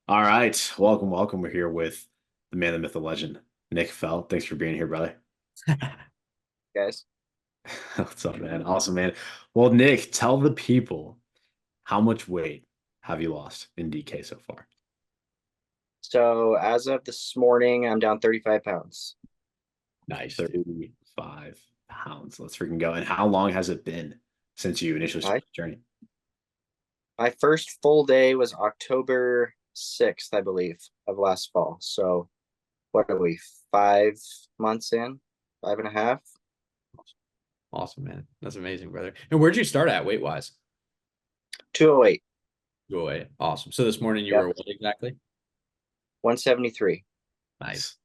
All right. Welcome, welcome. We're here with the man, the myth, the legend, Nick Fell. Thanks for being here, brother. Guys. What's up, man? Awesome, man. Well, Nick, tell the people how much weight have you lost in DK so far? So as of this morning, I'm down 35 pounds. Nice. 35 pounds. Let's freaking go. And how long has it been since you initially I started the journey? my first full day was October 6th, I believe, of last fall. So what are we, 5 months in? Five and a half? Awesome, man. That's amazing, brother. And where'd you start at weight wise? 208. Go away. Awesome. So this morning you Yep. were what exactly? 173. Nice.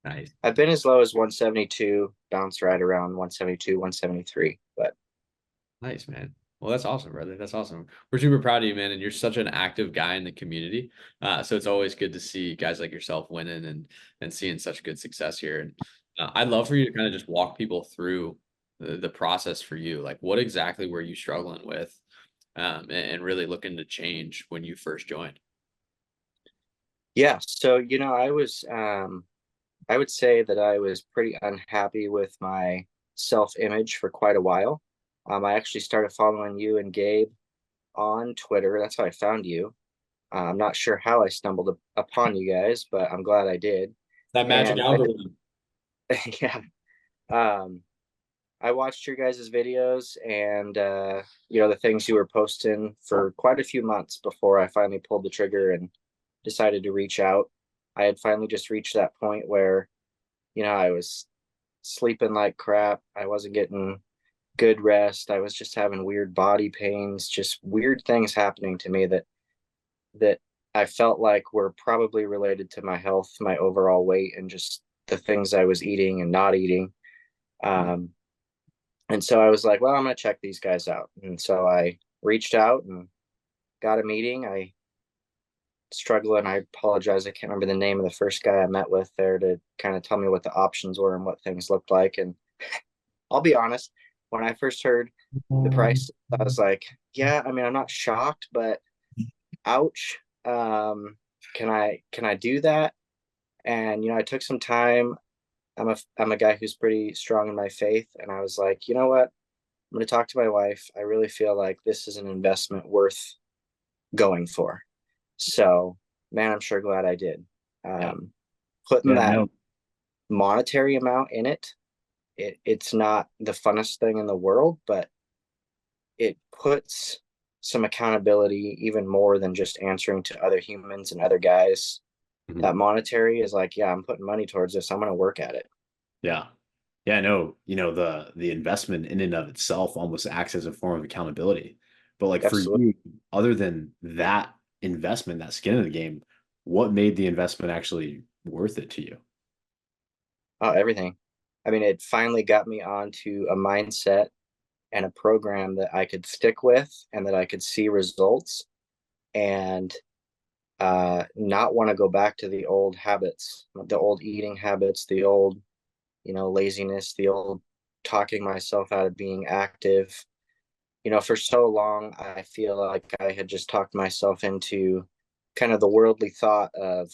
Nice. I've been as low as 172, bounce right around 172, 173. But Nice, man. Well, that's awesome, brother. That's awesome. We're super proud of you, man. And you're such an active guy in the community. So it's always good to see guys like yourself winning and seeing such good success here. And I'd love for you to kind of just walk people through the process for you. Like, what exactly were you struggling with, and really looking to change when you first joined? yeah, so I would say that I was pretty unhappy with my self-image for quite a while. I actually started following you and Gabe on Twitter. That's how I found you. I'm not sure how I stumbled upon you guys, but I'm glad I did. That magic And I, algorithm. yeah, um, I watched your guys' videos and the things you were posting for quite a few months before I finally pulled the trigger and decided to reach out. I had finally just reached that point where, I was sleeping like crap. I wasn't getting good rest. I was just having weird body pains, just weird things happening to me that I felt like were probably related to my health, my overall weight, and just the things I was eating and not eating. Um, and so I was like, well, I'm going to check these guys out. And so I reached out and got a meeting. I struggle and I apologize. I can't remember the name of the first guy I met with there to kind of tell me what the options were and what things looked like. And I'll be honest, when I first heard the price, I was like, yeah, I mean, I'm not shocked, but ouch. Can I do that? And I took some time. I'm a guy who's pretty strong in my faith, and I was like, you know what? I'm going to talk to my wife. I really feel like this is an investment worth going for. So, man, I'm sure glad I did. Yeah. Um, Putting Yeah, that no. monetary amount in it's not the funnest thing in the world, but it puts some accountability even more than just answering to other humans and other guys. Mhm. That monetary is like, yeah, I'm putting money towards this. I'm going to work at it. Yeah. Yeah, no, the investment in and of itself almost acts as a form of accountability. But like for Absolutely. you, other than that investment, that skin in the game, what made the investment actually worth it to you? Oh, everything. I mean, it finally got me onto a mindset and a program that I could stick with and that I could see results and not want to go back to the old habits, the old eating habits, the old, laziness, the old talking myself out of being active. For so long, I feel like I had just talked myself into kind of the worldly thought of,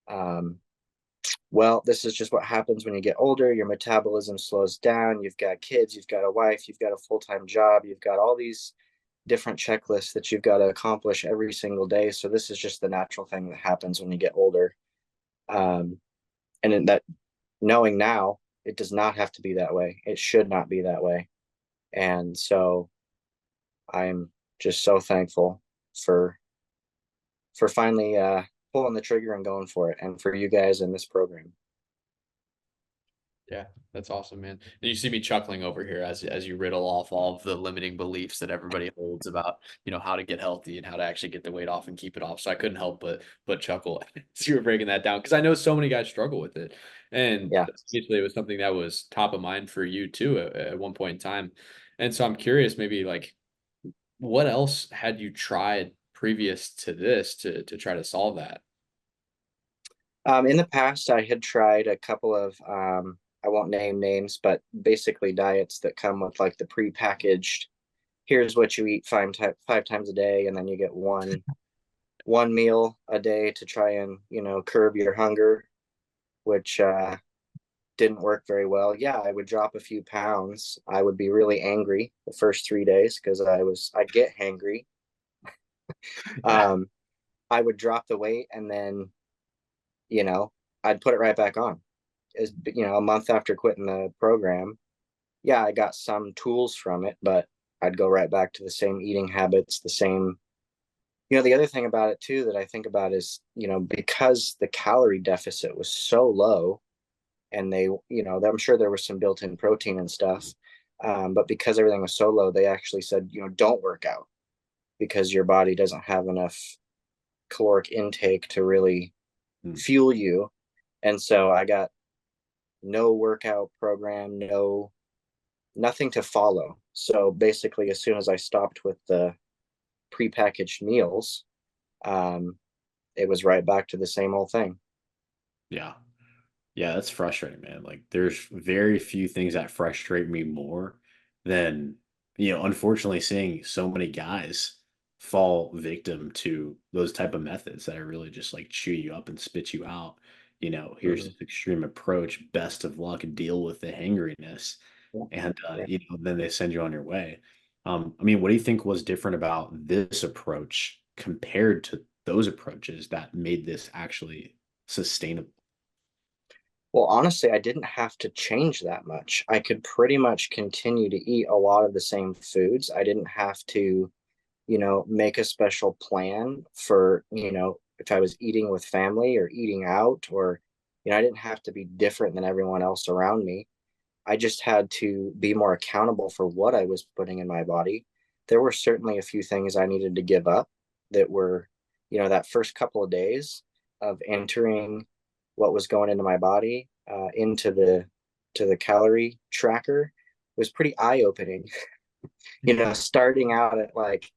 um, well, this is just what happens when you get older. Your metabolism slows down. You've got kids, you've got a wife, you've got a full time job, you've got all these different checklists that you've got to accomplish every single day. So this is just the natural thing that happens when you get older. Um, and in that knowing now, it does not have to be that way. It should not be that way. And so I'm just so thankful for finally pulling the trigger and going for it, and for you guys in this program. Yeah, that's awesome, man. And you see me chuckling over here as you riddle off all of the limiting beliefs that everybody holds about, how to get healthy and how to actually get the weight off and keep it off. So I couldn't help but chuckle as you were breaking that down because I know so many guys struggle with it. And Yeah. obviously it was something that was top of mind for you too at one point in time. And so I'm curious, maybe like what else had you tried previous to this to try to solve that? In the past, I had tried a couple of, I won't name names, but basically diets that come with like the pre-packaged, here's what you eat five times a day, and then you get one one meal a day to try and, curb your hunger, which didn't work very well. Yeah, I would drop a few pounds. I would be really angry the first 3 days because I'd get hangry. Yeah. Um, I would drop the weight and then, you know, I'd put it right back on. A month after quitting the program, yeah, I got some tools from it, but I'd go right back to the same eating habits, the same. The other thing about it too that I think about is, because the calorie deficit was so low, and I'm sure there was some built-in protein and stuff, but because everything was so low, they actually said, don't work out because your body doesn't have enough caloric intake to really Mm. fuel you. And so I got no workout program, nothing to follow. So basically, as soon as I stopped with the prepackaged meals, um, it was right back to the same old thing. Yeah. Yeah, that's frustrating, man. Like there's very few things that frustrate me more than, unfortunately seeing so many guys fall victim to those type of methods that are really just like chew you up and spit you out. Here's Mm-hmm. this extreme approach, best of luck, deal with the hangriness. Yeah. And Yeah. then they send you on your way. I mean, what do you think was different about this approach compared to those approaches that made this actually sustainable? Well, honestly, I didn't have to change that much. I could pretty much continue to eat a lot of the same foods. I didn't have to, make a special plan for, if I was eating with family or eating out, or, I didn't have to be different than everyone else around me. I just had to be more accountable for what I was putting in my body. There were certainly a few things I needed to give up that were, that first couple of days of entering what was going into my body, into the calorie tracker, was pretty eye opening. Starting out at, like,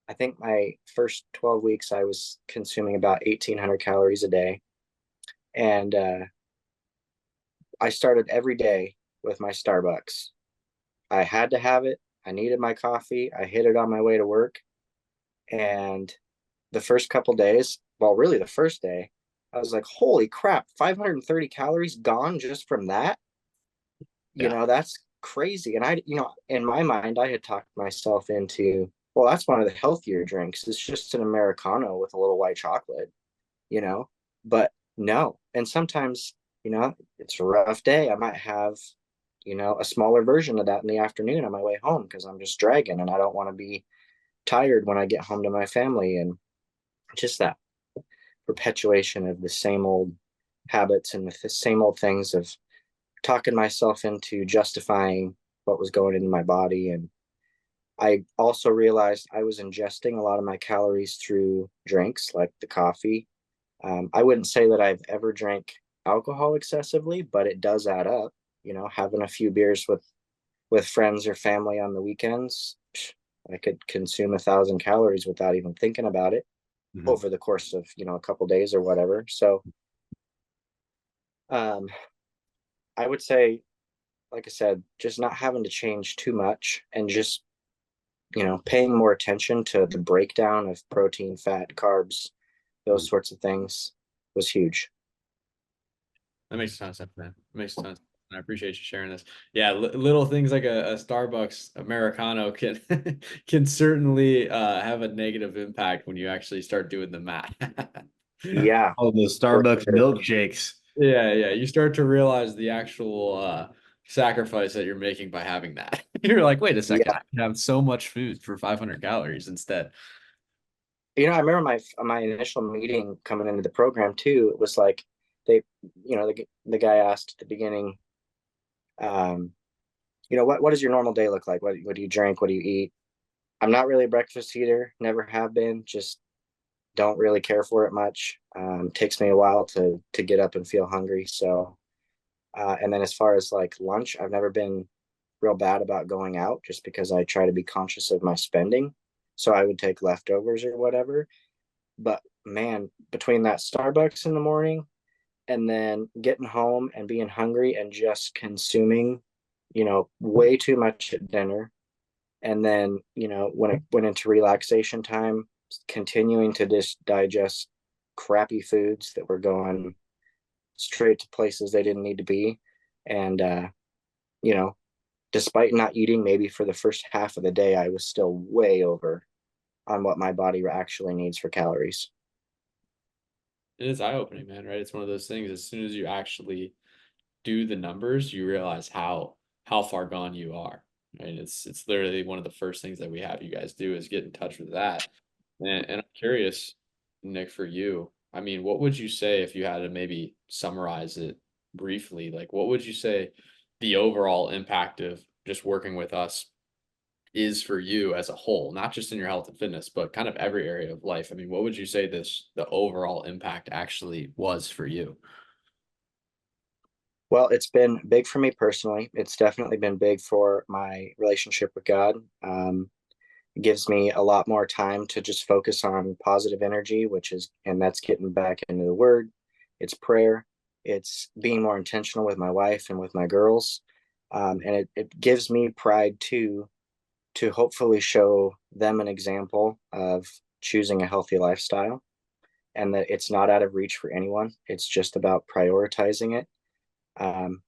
I think my first 12 weeks I was consuming about 1,800 calories a day, and I started every day with my Starbucks. I had to have it. I needed my coffee. I hit it on my way to work. And the first couple days, well, really the first day, I was like, holy crap, 530 calories gone just from that. Yeah. That's crazy. And in my mind, I had talked myself into, well, that's one of the healthier drinks. It's just an Americano with a little white chocolate, you know, but no. And sometimes, it's a rough day. I might have, a smaller version of that in the afternoon on my way home because I'm just dragging and I don't want to be tired when I get home to my family. And just that perpetuation of the same old habits and the same old things of talking myself into justifying what was going into my body. And I also realized I was ingesting a lot of my calories through drinks like the coffee. I wouldn't say that I've ever drank alcohol excessively, but it does add up. Having a few beers with friends or family on the weekends, I could consume 1,000 calories without even thinking about it Mhm. over the course of a couple days or whatever. So um, I would say, like I said, just not having to change too much and just paying more attention to the breakdown of protein, fat, carbs, those sorts of things was huge. That makes a ton of sense, man. It makes a ton of sense. I appreciate you sharing this. Yeah, little things like a Starbucks Americano can can certainly have a negative impact when you actually start doing the math. Yeah, Oh, the for Starbucks sure. milkshakes. Yeah, yeah. You start to realize the actual sacrifice that you're making by having that. You're like, wait a second, Yeah. I can have so much food for 500 calories instead. I remember my initial meeting coming into the program too. It was like they, the guy asked at the beginning, um, what does your normal day look like? What do you drink? What do you eat? I'm not really a breakfast eater, never have been, just don't really care for it much. Takes me a while to get up and feel hungry. So, and then as far as like lunch, I've never been real bad about going out just because I try to be conscious of my spending. So I would take leftovers or whatever. But man, between that Starbucks in the morning and then getting home and being hungry and just consuming, way too much at dinner. And then, when it went into relaxation time, continuing to just digest crappy foods that were going straight to places they didn't need to be. And, you know, despite not eating maybe for the first half of the day, I was still way over on what my body actually needs for calories. It is eye-opening, man, right? It's one of those things, as soon as you actually do the numbers, you realize how far gone you are. Right? It's literally one of the first things that we have you guys do is get in touch with that. And I'm curious, Nick, for you, I mean, what would you say if you had to maybe summarize it briefly? Like, what would you say the overall impact of just working with us is for you as a whole, not just in your health and fitness, but kind of every area of life? I mean, what would you say the overall impact actually was for you? Well, it's been big for me personally. It's definitely been big for my relationship with God. It gives me a lot more time to just focus on positive energy, and that's getting back into the word. It's prayer. It's being more intentional with my wife and with my girls. And it gives me pride too, to hopefully show them an example of choosing a healthy lifestyle and that it's not out of reach for anyone. It's just about prioritizing it.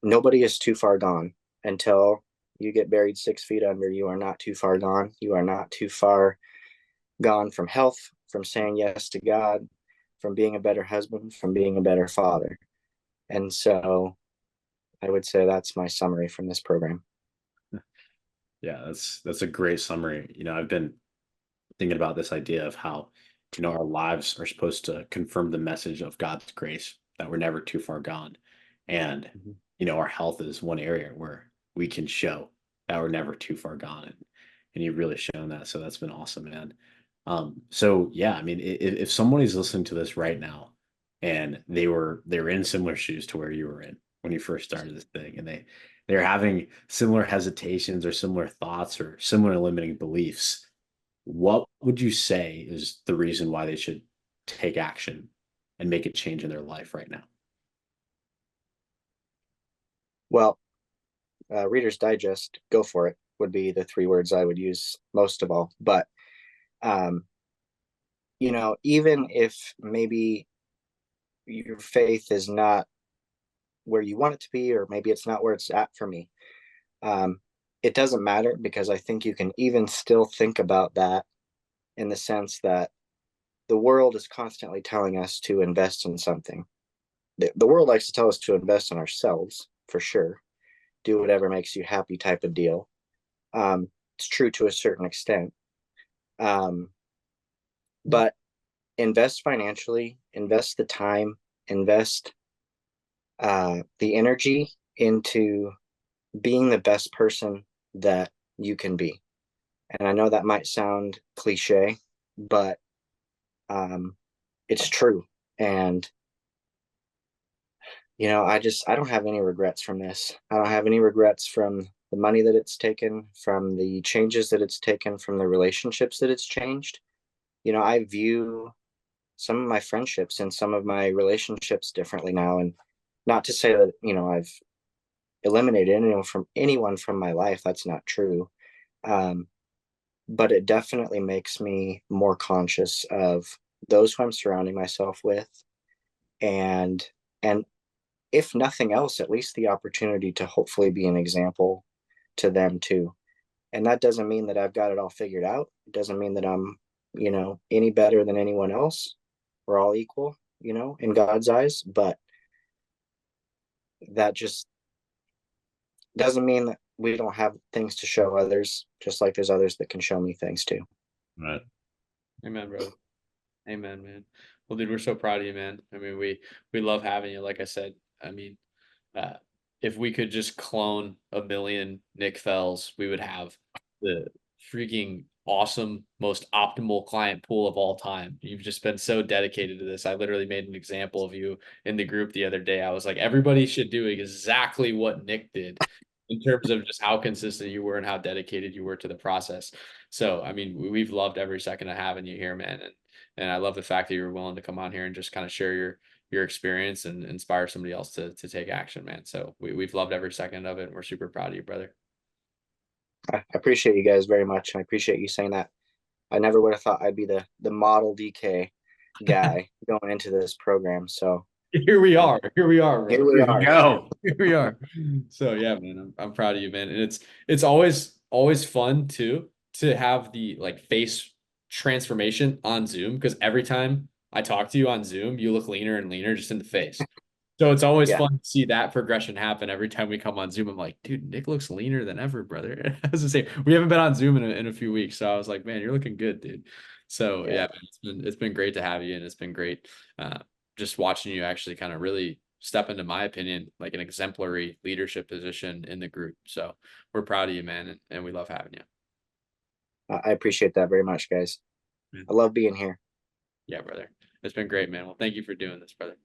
Nobody is too far gone until you get buried 6 feet under. You are not too far gone. You are not too far gone from health, from saying yes to God, from being a better husband, from being a better father. And so I would say that's my summary from this program. Yeah, that's a great summary. I've been thinking about this idea of how, our lives are supposed to confirm the message of God's grace, that we're never too far gone. And, Mhm. our health is one area where we can show that we're never too far gone. And you've really shown that. So that's been awesome, man. So yeah, I mean, if somebody's listening to this right now and they were in similar shoes to where you were in when you first started this thing, and they're having similar hesitations or similar thoughts or similar limiting beliefs, what would you say is the reason why they should take action and make a change in their life right now? Well, Reader's Digest, go for it, would be the 3 words I would use most of all. But, um, even if maybe your faith is not where you want it to be, or maybe it's not where it's at for me, um, it doesn't matter, because I think you can even still think about that in the sense that the world is constantly telling us to invest in something. The world likes to tell us to invest in ourselves, for sure. Do whatever makes you happy type of deal. It's true to a certain extent. Um, but invest financially, invest the time, invest the energy into being the best person that you can be. And I know that might sound cliche, but um, it's true. And I don't have any regrets from this. I don't have any regrets from the money that it's taken, from the changes that it's taken, from the relationships that it's changed. I view some of my friendships and some of my relationships differently now. And not to say that, I've eliminated anyone from my life. That's not true. Um, but it definitely makes me more conscious of those who I'm surrounding myself with, and and if nothing else, at least the opportunity to hopefully be an example to them too. And that doesn't mean that I've got it all figured out. It doesn't mean that I'm, any better than anyone else. We're all equal, in God's eyes, but that just doesn't mean that we don't have things to show others, just like there's others that can show me things too. Right. Amen, brother. Amen, man. Well, dude, we're so proud of you, man. I mean, we love having you. Like I said, I mean, uh, if we could just clone a million Nick Fells, we would have the freaking awesome, most optimal client pool of all time. You've just been so dedicated to this. I literally made an example of you in the group the other day. I was like, everybody should do exactly what Nick did in terms of just how consistent you were and how dedicated you were to the process. So, I mean, we've loved every second of having you here, man. And I love the fact that you were willing to come on here and just kind of share your experience and inspire somebody else to take action, man. So we've loved every second of it, and we're super proud of you, brother. I appreciate you guys very much. I appreciate you saying that. I never would have thought I'd be the model DK guy going into this program. So Here we um, are. Here we are, here brother. we Here we are. go. Here we are. So yeah, man, I'm proud of you, man. And it's always fun too to have the like face transformation on Zoom because every time I talk to you on Zoom, you look leaner and leaner just in the face. So it's always Yeah, fun to see that progression happen every time we come on Zoom. I'm like, dude, Nick looks leaner than ever, brother. I was to say we haven't been on Zoom in a few weeks, so I was like, man, you're looking good, dude. So yeah, yeah. man, it's been great to have you, and it's been great just watching you actually kind of really step into my opinion like an exemplary leadership position in the group. So we're proud of you, man, and we love having you. I appreciate that very much, guys. Yeah. I love being here. Yeah, brother. It's been great, man. Well, thank you for doing this, brother.